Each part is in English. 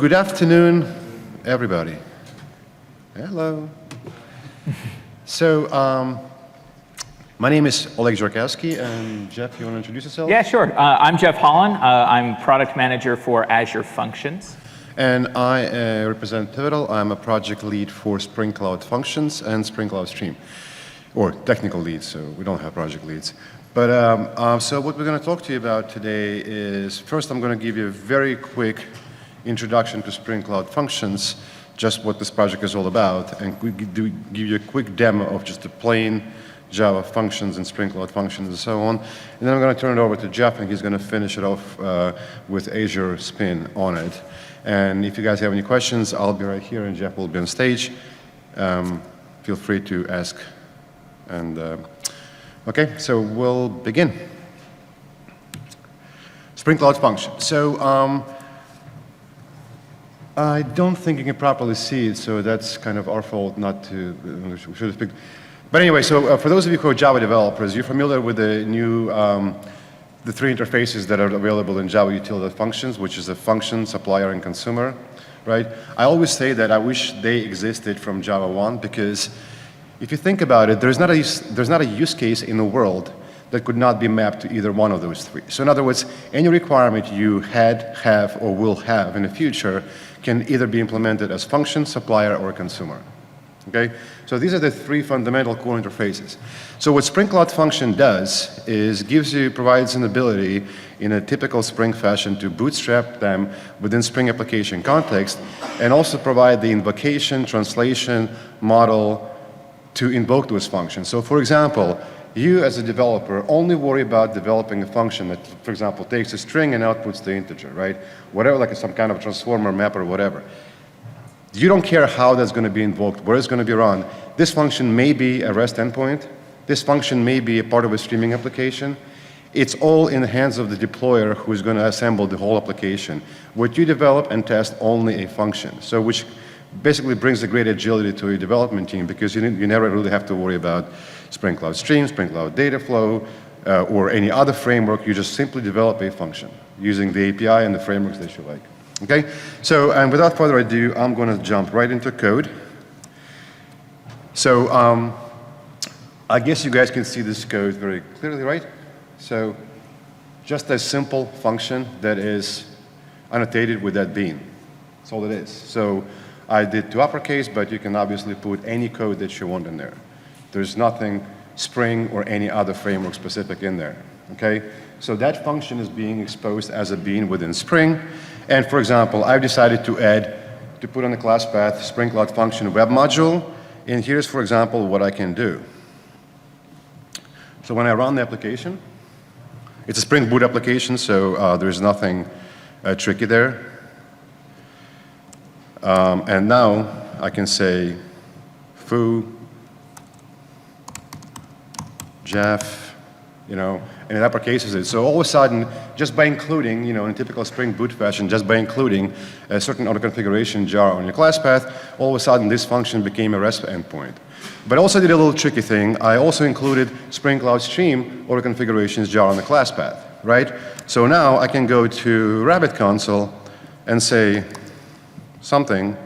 Good afternoon, everybody. Hello. So, my name is Oleg Zhorkowski, and Jeff, you want to introduce yourself? Yeah, sure. I'm Jeff Holland. I'm product manager for Azure Functions. And I represent Pivotal. I'm a project lead for Spring Cloud Functions and Spring Cloud Stream, or technical lead, so we don't have project leads. But so what we're going to talk to you about today is, first I'm going to give you a very quick introduction to Spring Cloud Functions, just what this project is all about, and give you a quick demo of just the plain Java functions and Spring Cloud Functions and so on. And then I'm going to turn it over to Jeff, and he's going to finish it off with Azure spin on it. And if you guys have any questions, I'll be right here, and Jeff will be on stage. Feel free to ask. And okay, so we'll begin. Spring Cloud Functions. So I don't think you can properly see it, so that's kind of our fault not to. We should have picked. But anyway, so for those of you who are Java developers, you're familiar with the new, the three interfaces that are available in Java utility functions, which is a function, supplier, and consumer, right? I always say that I wish they existed from Java 1, because if you think about it, there's not a use case in the world that could not be mapped to either one of those three. So in other words, any requirement you had, have, or will have in the future can either be implemented as function, supplier, or consumer. Okay? So these are the three fundamental core interfaces. So what Spring Cloud Function does is provides an ability in a typical Spring fashion to bootstrap them within Spring application context, and also provide the invocation, translation, model to invoke those functions. So for example, you as a developer only worry about developing a function that, for example, takes a string and outputs the integer, right? Whatever, like some kind of transformer map or whatever. You don't care how that's going to be invoked, where it's going to be run. This function may be a REST endpoint. This function may be a part of a streaming application. It's all in the hands of the deployer who is going to assemble the whole application. What you develop and test only a function, so which basically brings a great agility to your development team, because you never really have to worry about Spring Cloud Stream, Spring Cloud Dataflow, or any other framework. You just simply develop a function using the API and the frameworks that you like. Okay? So, and without further ado, I'm going to jump right into code. So, I guess you guys can see this code very clearly, right? So, just a simple function that is annotated with that bean. That's all it is. So, I did to uppercase, but you can obviously put any code that you want in there. There's nothing Spring or any other framework specific in there, okay? So that function is being exposed as a bean within Spring. And for example, I've decided to put on the class path Spring Cloud Function web module. And here's, for example, what I can do. So when I run the application, it's a Spring Boot application, so there's nothing tricky there. And now I can say foo, Jeff, and it uppercases it. So all of a sudden, just by including, in a typical Spring Boot fashion, just by including a certain auto configuration jar on your class path, all of a sudden this function became a REST endpoint. But I also did a little tricky thing. I also included Spring Cloud Stream auto configurations jar on the class path, right? So now I can go to Rabbit console and say something.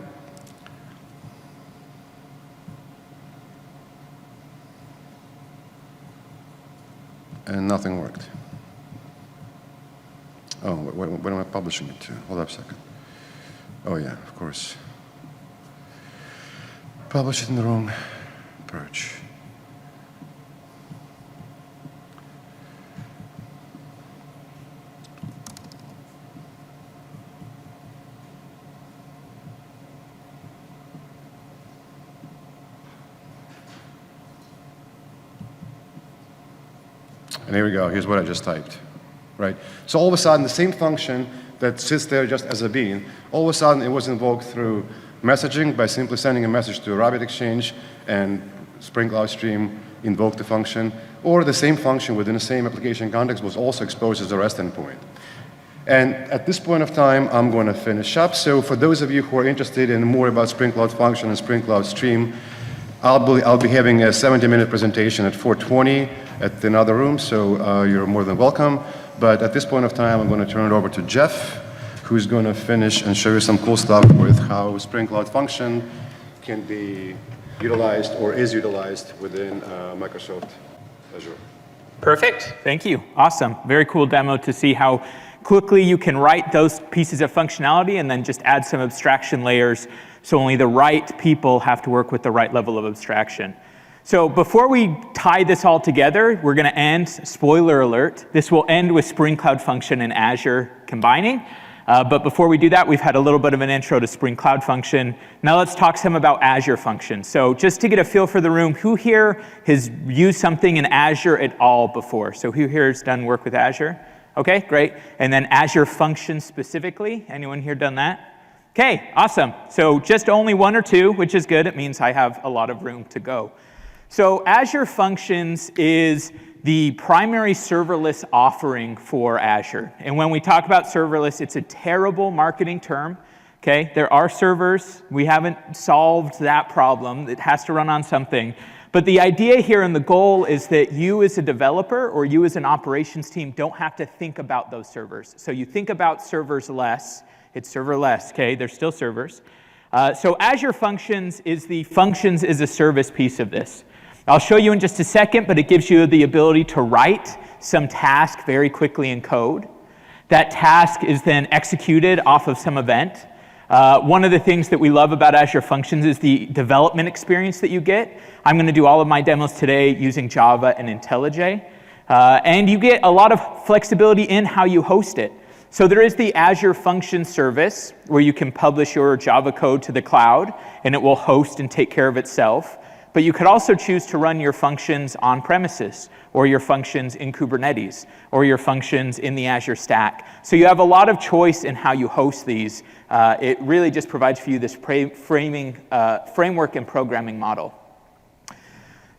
And nothing worked. Oh, what am I publishing it to? Hold up a second. Oh yeah, of course. Publish it in the wrong perch. And here we go, here's what I just typed, right? So all of a sudden, the same function that sits there just as a bean, all of a sudden it was invoked through messaging by simply sending a message to a Rabbit exchange, and Spring Cloud Stream invoked the function, or the same function within the same application context was also exposed as a REST endpoint. And at this point of time, I'm going to finish up. So for those of you who are interested in more about Spring Cloud Function and Spring Cloud Stream, I'll be having a 70-minute presentation at 4:20 at another room, so you're more than welcome. But at this point of time, I'm going to turn it over to Jeff, who's going to finish and show you some cool stuff with how Spring Cloud Function can be utilized or is utilized within Microsoft Azure. Perfect. Thank you. Awesome. Very cool demo to see how quickly you can write those pieces of functionality and then just add some abstraction layers so only the right people have to work with the right level of abstraction. So before we tie this all together, we're going to end, spoiler alert, this will end with Spring Cloud Function and Azure combining. But before we do that, we've had a little bit of an intro to Spring Cloud Function. Now let's talk some about Azure Functions. So just to get a feel for the room, who here has used something in Azure at all before? So who here has done work with Azure? Okay, great. And then Azure Functions specifically? Anyone here done that? Okay, awesome. So just only one or two, which is good. It means I have a lot of room to go. So Azure Functions is the primary serverless offering for Azure. And when we talk about serverless, it's a terrible marketing term. Okay, there are servers. We haven't solved that problem. It has to run on something. But the idea here and the goal is that you as a developer or you as an operations team don't have to think about those servers. So you think about servers less. It's serverless, okay? They're still servers. So Azure Functions is the functions as a service piece of this. I'll show you in just a second, but it gives you the ability to write some task very quickly in code. That task is then executed off of some event. One of the things that we love about Azure Functions is the development experience that you get. I'm going to do all of my demos today using Java and IntelliJ. And you get a lot of flexibility in how you host it. So there is the Azure Functions service where you can publish your Java code to the cloud and it will host and take care of itself. But you could also choose to run your functions on premises or your functions in Kubernetes or your functions in the Azure stack. So you have a lot of choice in how you host these. It really just provides for you this framework and programming model.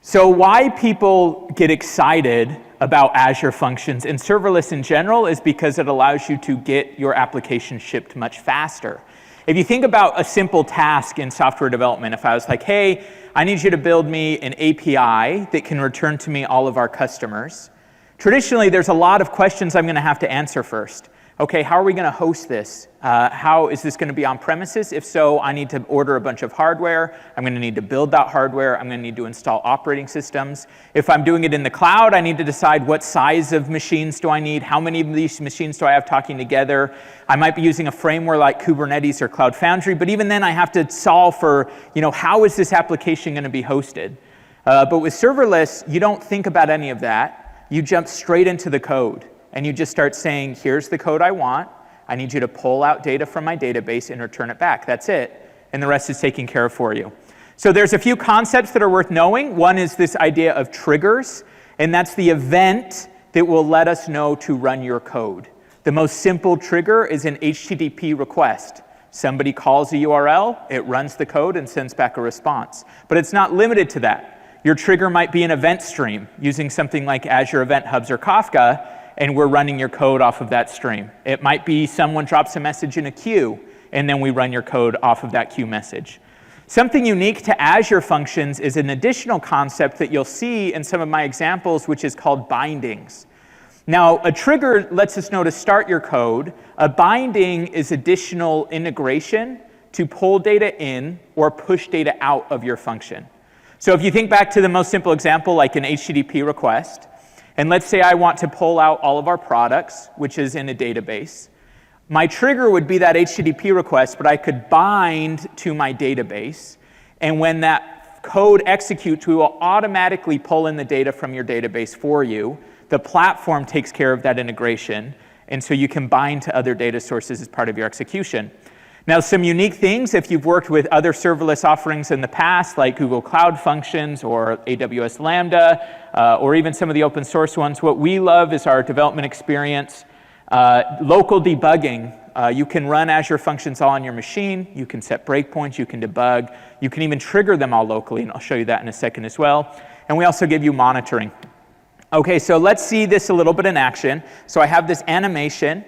So why people get excited about Azure Functions and serverless in general is because it allows you to get your application shipped much faster. If you think about a simple task in software development, if I was like, hey, I need you to build me an API that can return to me all of our customers, traditionally there's a lot of questions I'm going to have to answer first. Okay, how are we going to host this? How is this going to be on premises? If so, I need to order a bunch of hardware. I'm going to need to build that hardware. I'm going to need to install operating systems. If I'm doing it in the cloud, I need to decide what size of machines do I need? How many of these machines do I have talking together? I might be using a framework like Kubernetes or Cloud Foundry, but even then I have to solve for, how is this application going to be hosted? But with serverless, you don't think about any of that. You jump straight into the code. And you just start saying, here's the code I want. I need you to pull out data from my database and return it back. That's it. And the rest is taken care of for you. So there's a few concepts that are worth knowing. One is this idea of triggers. And that's the event that will let us know to run your code. The most simple trigger is an HTTP request. Somebody calls a URL, it runs the code and sends back a response. But it's not limited to that. Your trigger might be an event stream using something like Azure Event Hubs or Kafka, and we're running your code off of that stream. It might be someone drops a message in a queue, and then we run your code off of that queue message. Something unique to Azure Functions is an additional concept that you'll see in some of my examples, which is called bindings. Now, a trigger lets us know to start your code. A binding is additional integration to pull data in or push data out of your function. So if you think back to the most simple example, like an HTTP request, and let's say I want to pull out all of our products, which is in a database. My trigger would be that HTTP request, but I could bind to my database. And when that code executes, we will automatically pull in the data from your database for you. The platform takes care of that integration. And so you can bind to other data sources as part of your execution. Now, some unique things, if you've worked with other serverless offerings in the past, like Google Cloud Functions or AWS Lambda, or even some of the open source ones, what we love is our development experience. Local debugging. You can run Azure Functions all on your machine. You can set breakpoints. You can debug. You can even trigger them all locally, and I'll show you that in a second as well. And we also give you monitoring. Okay, so let's see this a little bit in action. So I have this animation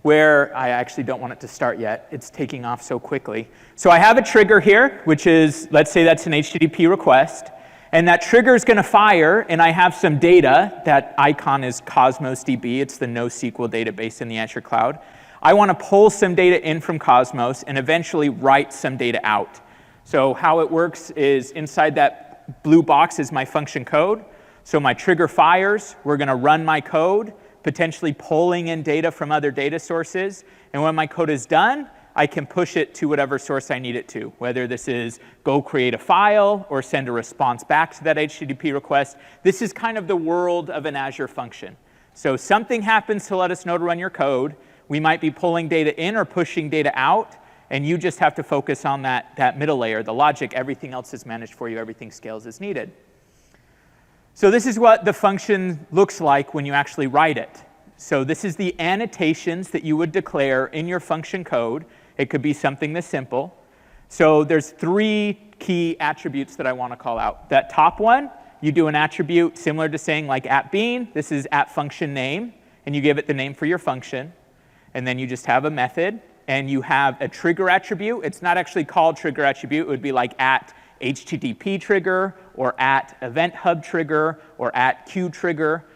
where I actually don't want it to start yet. It's taking off so quickly. So I have a trigger here, which is, let's say that's an HTTP request. And that trigger is going to fire, and I have some data. That icon is Cosmos DB. It's the NoSQL database in the Azure cloud. I want to pull some data in from Cosmos and eventually write some data out. So how it works is inside that blue box is my function code. So my trigger fires, we're going to run my code, potentially pulling in data from other data sources. And when my code is done, I can push it to whatever source I need it to, whether this is go create a file or send a response back to that HTTP request. This is kind of the world of an Azure function. So something happens to let us know to run your code. We might be pulling data in or pushing data out, and you just have to focus on that middle layer, the logic. Everything else is managed for you. Everything scales as needed. So this is what the function looks like when you actually write it. So this is the annotations that you would declare in your function code. It could be something this simple. So there's 3 key attributes that I want to call out. That top one, you do an attribute similar to saying like @bean. This is @function name, and you give it the name for your function. And then you just have a method, and you have a trigger attribute. It's not actually called trigger attribute. It would be like @HTTP trigger, or @event hub trigger, or @queue trigger.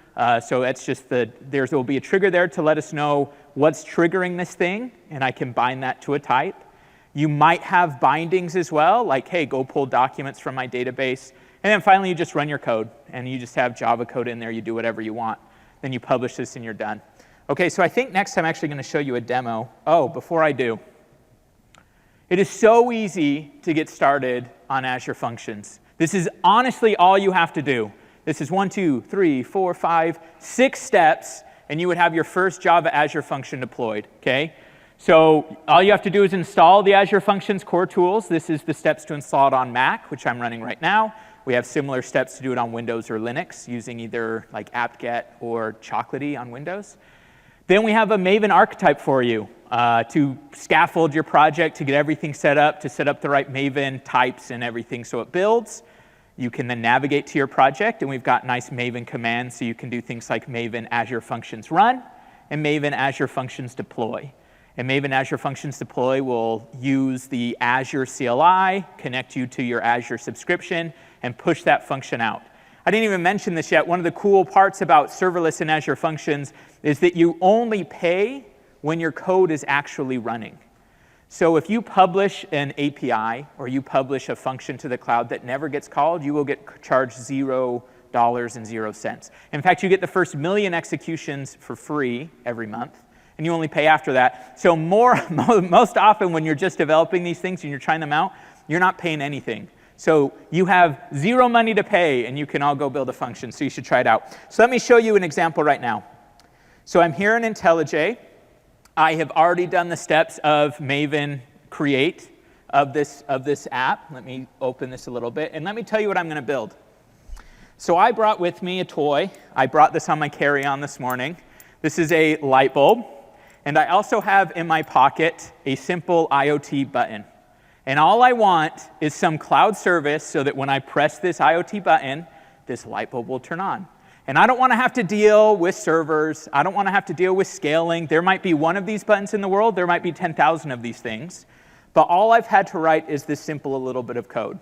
So it's just there will be a trigger there to let us know what's triggering this thing, and I can bind that to a type. You might have bindings as well, like, hey, go pull documents from my database. And then finally, you just run your code, and you just have Java code in there. You do whatever you want. Then you publish this, and you're done. OK, so I think next I'm actually going to show you a demo. Oh, before I do, it is so easy to get started on Azure Functions. This is honestly all you have to do. This is 1, 2, 3, 4, 5, 6 steps, and you would have your first Java Azure function deployed. Okay? So all you have to do is install the Azure Functions core tools. This is the steps to install it on Mac, which I'm running right now. We have similar steps to do it on Windows or Linux, using either like apt-get or Chocolatey on Windows. Then we have a Maven archetype for you to scaffold your project, to get everything set up, to set up the right Maven types and everything so it builds. You can then navigate to your project, and we've got nice Maven commands, so you can do things like Maven Azure Functions Run and Maven Azure Functions Deploy. And Maven Azure Functions Deploy will use the Azure CLI, connect you to your Azure subscription, and push that function out. I didn't even mention this yet. One of the cool parts about serverless and Azure Functions is that you only pay when your code is actually running. So if you publish an API or you publish a function to the cloud that never gets called, you will get charged $0.00. In fact, you get the first 1,000,000 executions for free every month, and you only pay after that. So most often when you're just developing these things and you're trying them out, you're not paying anything. So you have 0 money to pay, and you can all go build a function. So you should try it out. So let me show you an example right now. So I'm here in IntelliJ. I have already done the steps of Maven create of this app. Let me open this a little bit, and let me tell you what I'm going to build. So I brought with me a toy. I brought this on my carry-on this morning. This is a light bulb, and I also have in my pocket a simple IoT button. And all I want is some cloud service so that when I press this IoT button, this light bulb will turn on. And I don't want to have to deal with servers. I don't want to have to deal with scaling. There might be one of these buttons in the world. There might be 10,000 of these things. But all I've had to write is this simple little bit of code.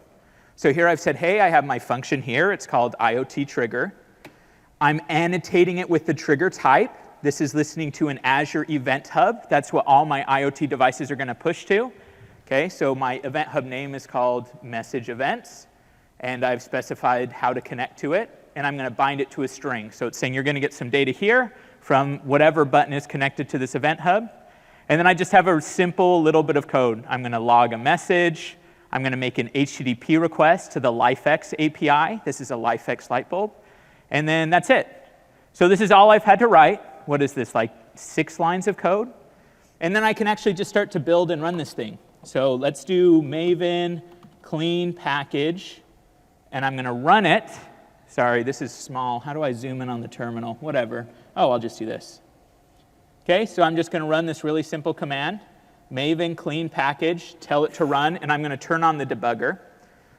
So here I've said, hey, I have my function here. It's called IoT trigger. I'm annotating it with the trigger type. This is listening to an Azure Event Hub. That's what all my IoT devices are going to push to. Okay, so my Event Hub name is called Message Events. And I've specified how to connect to it. And I'm going to bind it to a string. So it's saying you're going to get some data here from whatever button is connected to this Event Hub. And then I just have a simple little bit of code. I'm going to log a message. I'm going to make an HTTP request to the LifeX API. This is a LifeX light bulb. And then that's it. So this is all I've had to write. What is this, like 6 lines of code? And then I can actually just start to build and run this thing. So let's do Maven clean package. And I'm going to run it. Sorry, this is small. How do I zoom in on the terminal? Whatever. Oh, I'll just do this. OK, so I'm just going to run this really simple command. Maven clean package, tell it to run. And I'm going to turn on the debugger.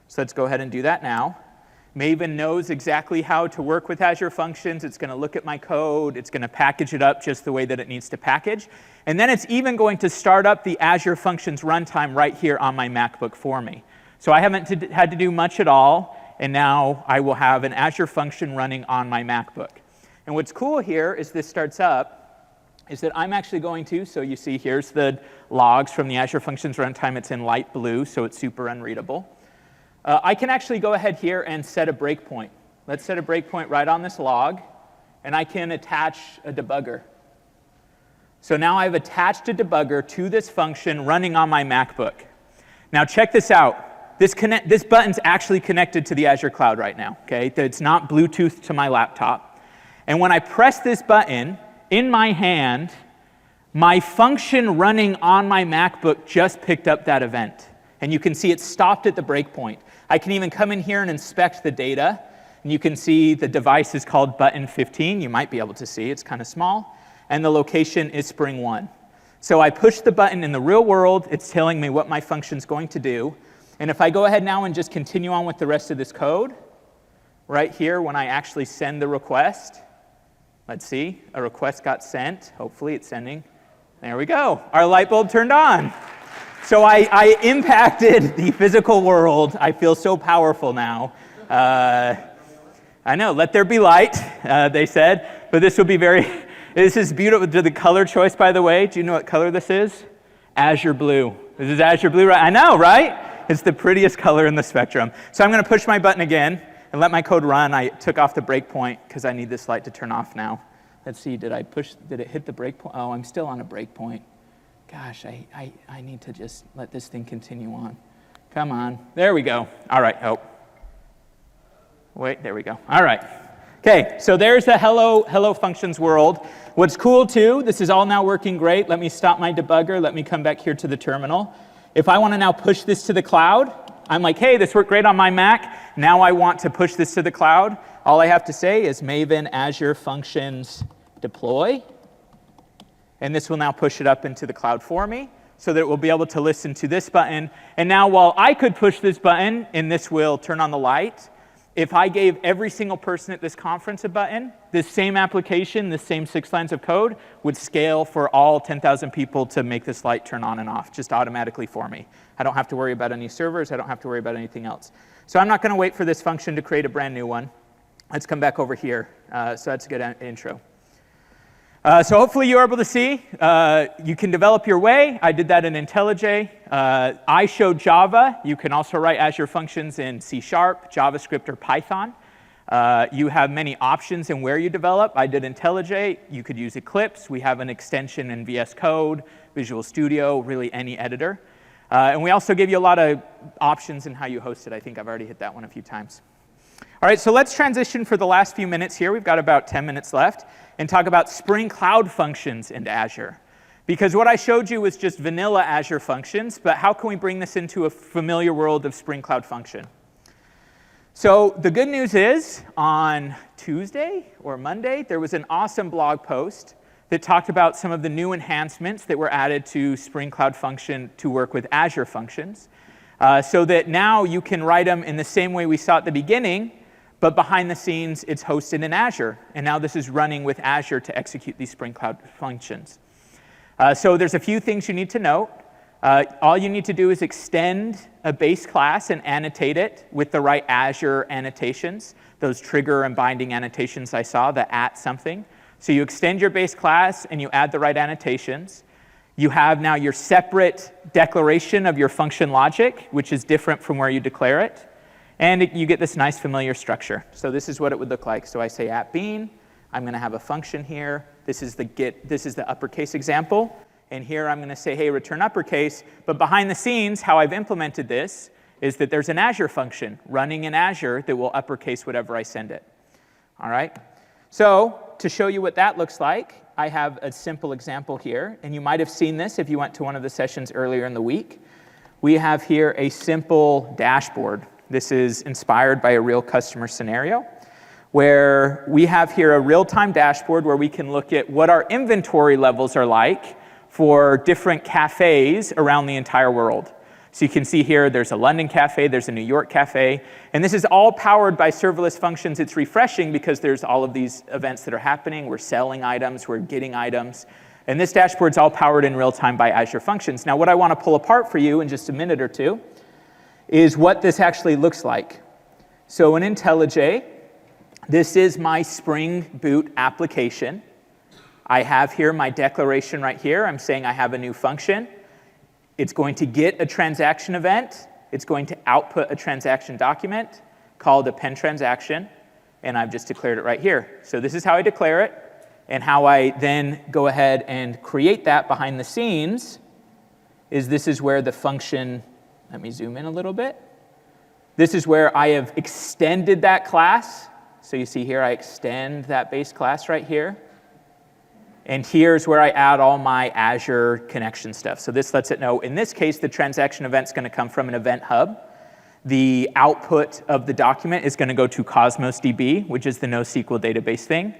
So let's go ahead and do that now. Maven knows exactly how to work with Azure Functions. It's going to look at my code. It's going to package it up just the way that it needs to package. And then it's even going to start up the Azure Functions runtime right here on my MacBook for me. So I haven't had to do much at all. And now I will have an Azure function running on my MacBook. And what's cool here is this starts up. is that I'm actually going to, so you see here's the logs from the Azure Functions runtime. It's in light blue, so it's super unreadable. I can actually go ahead here and set a breakpoint. Let's set a breakpoint right on this log, and I can attach a debugger. So now I've attached a debugger to this function running on my MacBook. Now check this out. This button's actually connected to the Azure cloud right now. Okay? It's not Bluetooth to my laptop. And when I press this button, in my hand, my function running on my MacBook just picked up that event. And you can see it stopped at the breakpoint. I can even come in here and inspect the data. And you can see the device is called button 15. You might be able to see. It's kind of small. And the location is Spring 1. So I push the button in the real world. It's telling me what my function's going to do. And if I go ahead now and just continue on with the rest of this code, right here when I actually send the request, let's see, a request got sent. Hopefully it's sending. There we go. Our light bulb turned on. So I impacted the physical world. I feel so powerful now. I know, let there be light, they said. But this will be this is beautiful. The color choice, by the way, do you know what color this is? Azure blue. This is Azure blue, right? I know, right? It's the prettiest color in the spectrum. So I'm going to push my button again and let my code run. I took off the breakpoint because I need this light to turn off now. Let's see, did it hit the breakpoint? Oh, I'm still on a breakpoint. Gosh, I need to just let this thing continue on. Come on. There we go. All right. Oh. Wait, there we go. All right. OK, so there's the hello functions world. What's cool, too, this is all now working great. Let me stop my debugger. Let me come back here to the terminal. If I want to now push this to the cloud, I'm like, hey, this worked great on my Mac. Now I want to push this to the cloud. All I have to say is Maven Azure Functions deploy. And this will now push it up into the cloud for me so that it will be able to listen to this button. And now while I could push this button, and this will turn on the light, if I gave every single person at this conference a button, this same application, this same 6 lines of code, would scale for all 10,000 people to make this light turn on and off just automatically for me. I don't have to worry about any servers. I don't have to worry about anything else. So I'm not going to wait for this function to create a brand new one. Let's come back over here. So that's a good intro. So hopefully you're able to see. You can develop your way. I did that in IntelliJ. I showed Java. You can also write Azure Functions in C#, JavaScript, or Python. You have many options in where you develop. I did IntelliJ. You could use Eclipse. We have an extension in VS Code, Visual Studio, really any editor. And we also give you a lot of options in how you host it. I think I've already hit that one a few times. All right, so let's transition for the last few minutes here. We've got about 10 minutes left, and talk about Spring Cloud Functions into Azure. Because what I showed you was just vanilla Azure Functions, but how can we bring this into a familiar world of Spring Cloud Function? So the good news is, on Tuesday or Monday, there was an awesome blog post that talked about some of the new enhancements that were added to Spring Cloud Function to work with Azure Functions. So that now you can write them in the same way we saw at the beginning, but behind the scenes, it's hosted in Azure. And now this is running with Azure to execute these Spring Cloud Functions. So there's a few things you need to note. All you need to do is extend a base class and annotate it with the right Azure annotations, those trigger and binding annotations I saw, the @ something. So you extend your base class, and you add the right annotations. You have now your separate declaration of your function logic, which is different from where you declare it. And you get this nice familiar structure. So this is what it would look like. So I say @bean. I'm going to have a function here. This is the uppercase example. And here I'm going to say, hey, return uppercase. But behind the scenes, how I've implemented this is that there's an Azure function running in Azure that will uppercase whatever I send it. All right? So to show you what that looks like, I have a simple example here. And you might have seen this if you went to one of the sessions earlier in the week. We have here a simple dashboard. This is inspired by a real customer scenario, where we have here a real-time dashboard where we can look at what our inventory levels are like for different cafes around the entire world. So you can see here there's a London cafe, there's a New York cafe, and this is all powered by serverless functions. It's refreshing because there's all of these events that are happening. We're selling items, we're getting items. And this dashboard's all powered in real time by Azure Functions. Now what I want to pull apart for you in just a minute or two is what this actually looks like. So in IntelliJ, this is my Spring Boot application. I have here my declaration right here. I'm saying I have a new function. It's going to get a transaction event. It's going to output a transaction document called append transaction. And I've just declared it right here. So this is how I declare it. And how I then go ahead and create that behind the scenes is this is where the function, let me zoom in a little bit. This is where I have extended that class. So you see here, I extend that base class right here. And here's where I add all my Azure connection stuff. So this lets it know, in this case, the transaction event's going to come from an event hub. The output of the document is going to go to Cosmos DB, which is the NoSQL database thing.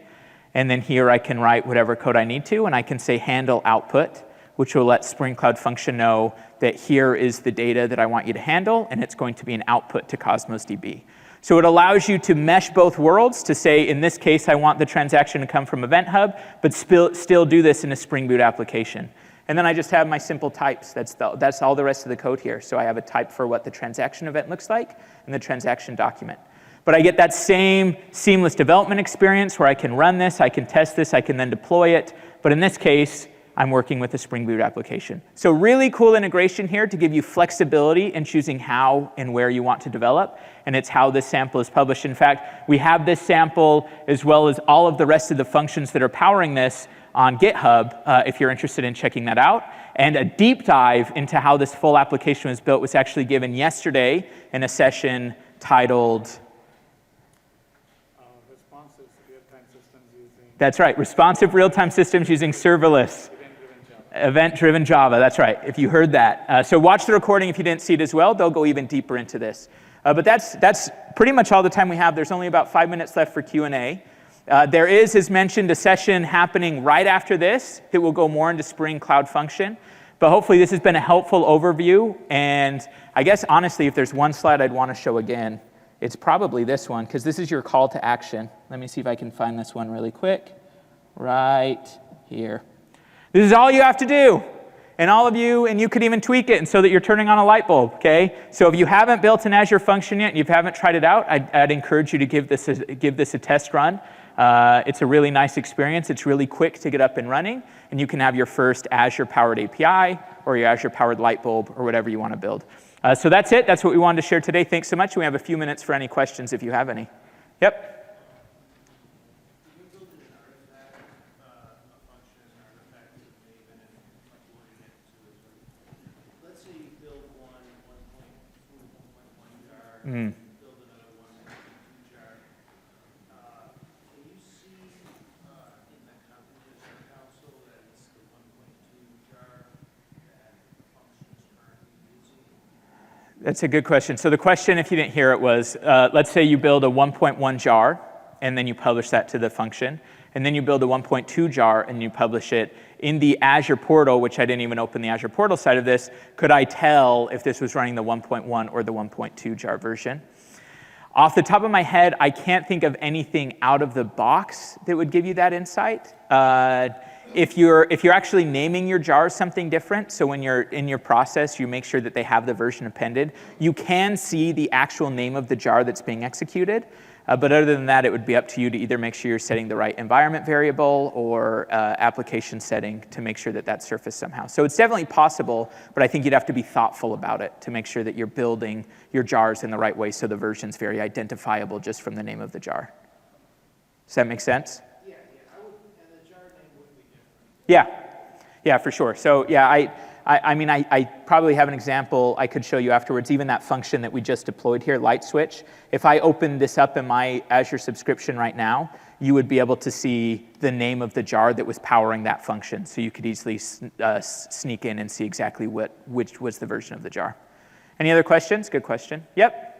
And then here I can write whatever code I need to, and I can say handle output, which will let Spring Cloud Function know that here is the data that I want you to handle, and it's going to be an output to Cosmos DB. So it allows you to mesh both worlds to say, in this case, I want the transaction to come from Event Hub, but still do this in a Spring Boot application. And then I just have my simple types. That's all the rest of the code here. So I have a type for what the transaction event looks like and the transaction document. But I get that same seamless development experience where I can run this, I can test this, I can then deploy it. But in this case, I'm working with a Spring Boot application. So really cool integration here to give you flexibility in choosing how and where you want to develop. And it's how this sample is published. In fact, we have this sample as well as all of the rest of the functions that are powering this on GitHub, if you're interested in checking that out. And a deep dive into how this full application was built was actually given yesterday in a session titled Responsive real-time systems using... That's right, responsive real-time systems using serverless. Event-driven Java, that's right, if you heard that. So watch the recording if you didn't see it as well. They'll go even deeper into this. But that's pretty much all the time we have. There's only about 5 minutes left for Q&A. There is, as mentioned, a session happening right after this that will go more into Spring Cloud Function. But hopefully this has been a helpful overview. And I guess, honestly, if there's one slide I'd want to show again, it's probably this one, because this is your call to action. Let me see if I can find this one really quick. Right here. This is all you have to do. And all of you, and you could even tweak it and so that you're turning on a light bulb, okay? So if you haven't built an Azure function yet and you haven't tried it out, I'd encourage you to give this a test run. It's a really nice experience. It's really quick to get up and running. And you can have your first Azure-powered API or your Azure-powered light bulb or whatever you want to build. So that's it. That's what we wanted to share today. Thanks so much. We have a few minutes for any questions if you have any. Yep. Build another 1.2 jar. Can you see in the configuration console that it's the 1.2 jar that functions currently using? That's a good question. So the question, if you didn't hear it, was let's say you build a 1.1 jar, and then you publish that to the function. And then you build a 1.2 jar, and you publish it in the Azure portal, which I didn't even open the Azure portal side of this. Could I tell if this was running the 1.1 or the 1.2 jar version? Off the top of my head, I can't think of anything out of the box that would give you that insight. If you're actually naming your jars something different, so when you're in your process, you make sure that they have the version appended, you can see the actual name of the jar that's being executed. But other than that, it would be up to you to either make sure you're setting the right environment variable or application setting to make sure that that's surfaced somehow. So it's definitely possible, but I think you'd have to be thoughtful about it to make sure that you're building your jars in the right way so the version's very identifiable just from the name of the jar. Does that make sense? Yeah, and the jar name would be different. Yeah, for sure. So yeah, I probably have an example I could show you afterwards, even that function that we just deployed here, light switch. If I open this up in my Azure subscription right now, you would be able to see the name of the jar that was powering that function. So you could easily sneak in and see exactly which was the version of the jar. Any other questions? Good question. Yep.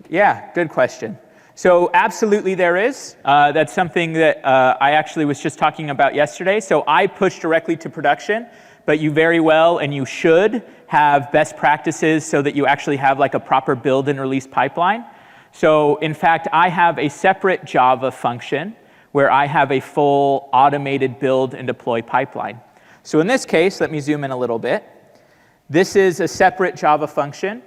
Yeah, good question. So absolutely there is. That's something that I actually was just talking about yesterday. So I push directly to production, but you very well and you should have best practices so that you actually have like a proper build and release pipeline. So in fact, I have a separate Java function where I have a full automated build and deploy pipeline. So in this case, let me zoom in a little bit. This is a separate Java function.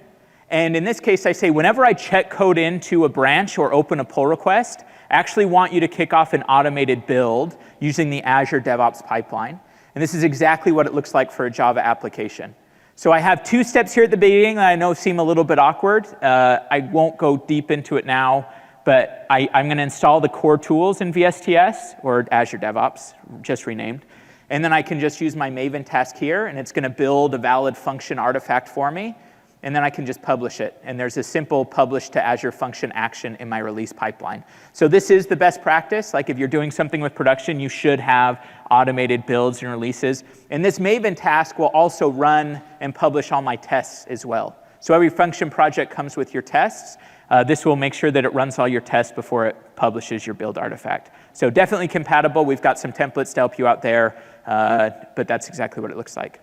And in this case, I say, whenever I check code into a branch or open a pull request, I actually want you to kick off an automated build using the Azure DevOps pipeline. And this is exactly what it looks like for a Java application. So I have 2 steps here at the beginning that I know seem a little bit awkward. I won't go deep into it now, but I'm going to install the core tools in VSTS, or Azure DevOps, just renamed. And then I can just use my Maven task here, and it's going to build a valid function artifact for me. And then I can just publish it. And there's a simple publish to Azure function action in my release pipeline. So this is the best practice. Like if you're doing something with production, you should have automated builds and releases. And this Maven task will also run and publish all my tests as well. So every function project comes with your tests. This will make sure that it runs all your tests before it publishes your build artifact. So definitely compatible. We've got some templates to help you out there, but that's exactly what it looks like.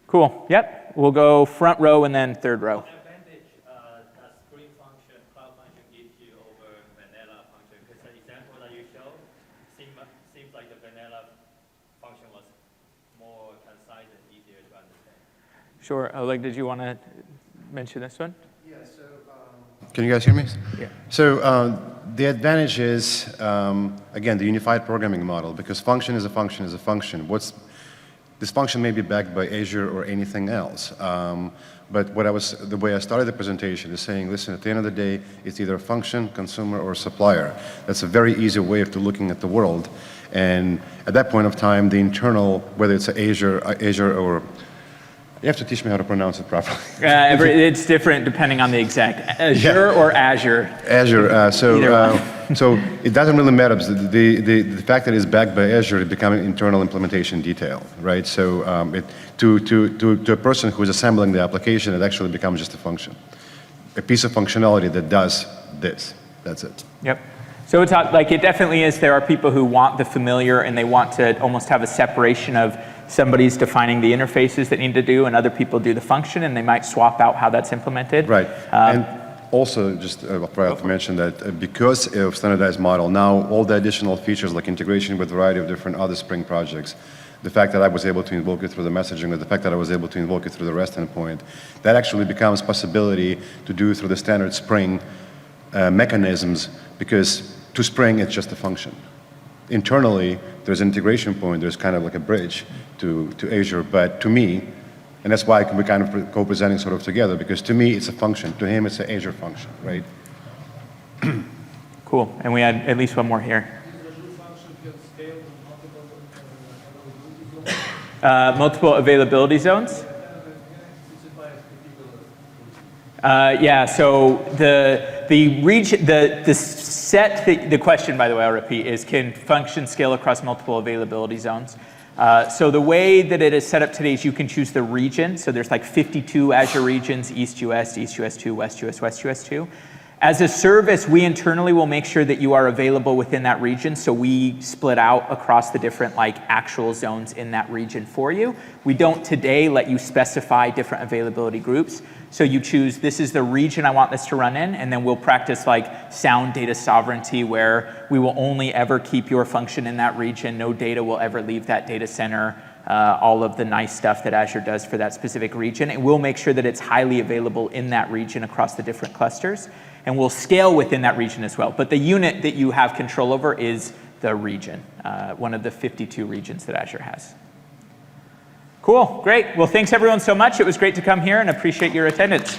Cool. Yep. We'll go front row and then third row. What advantage does Spring function, Cloud function give you over vanilla function? Because the example that you showed seems like the vanilla function was more concise and easier to understand. Sure. Oleg, did you want to mention this one? Yeah, so, can you guys hear me? Yeah. So the advantage is, again, the unified programming model, because function is a function is a function. This function may be backed by Azure or anything else. But the way I started the presentation is saying, listen, at the end of the day, it's either a function, consumer, or supplier. That's a very easy way of looking at the world. And at that point of time, the internal, whether it's Azure or, you have to teach me how to pronounce it properly. It's different depending on the exec. Azure or Azure? Azure. So it doesn't really matter. The fact that it's backed by Azure, it becomes an internal implementation detail, right? So to a person who is assembling the application, it actually becomes just a function, a piece of functionality that does this. That's it. Yep. So it's like it definitely is. There are people who want the familiar and they want to almost have a separation of somebody's defining the interfaces that need to do, and other people do the function, and they might swap out how that's implemented. Right. And also, just proud to mention that because of standardized model, now all the additional features like integration with a variety of different other Spring projects, the fact that I was able to invoke it through the messaging, or the fact that I was able to invoke it through the REST endpoint, that actually becomes possibility to do through the standard Spring mechanisms, because to Spring, it's just a function. Internally, there's an integration point, there's kind of like a bridge to Azure, but to me, and that's why we're kind of co-presenting sort of together, because to me, it's a function. To him, it's an Azure function, right? Cool, and we had at least one more here. Multiple availability zones? Yeah, so the region, the set, the question, by the way, I'll repeat, is can functions scale across multiple availability zones? So the way that it is set up today is you can choose the region. So there's like 52 Azure regions, East US, East US 2, West US, West US 2. As a service, we internally will make sure that you are available within that region. So we split out across the different like actual zones in that region for you. We don't today let you specify different availability groups. So you choose, this is the region I want this to run in, and then we'll practice like sound data sovereignty, where we will only ever keep your function in that region. No data will ever leave that data center. All of the nice stuff that Azure does for that specific region. And we'll make sure that it's highly available in that region across the different clusters. And we'll scale within that region as well. But the unit that you have control over is the region, one of the 52 regions that Azure has. Cool, great. Well, thanks everyone so much. It was great to come here and appreciate your attendance.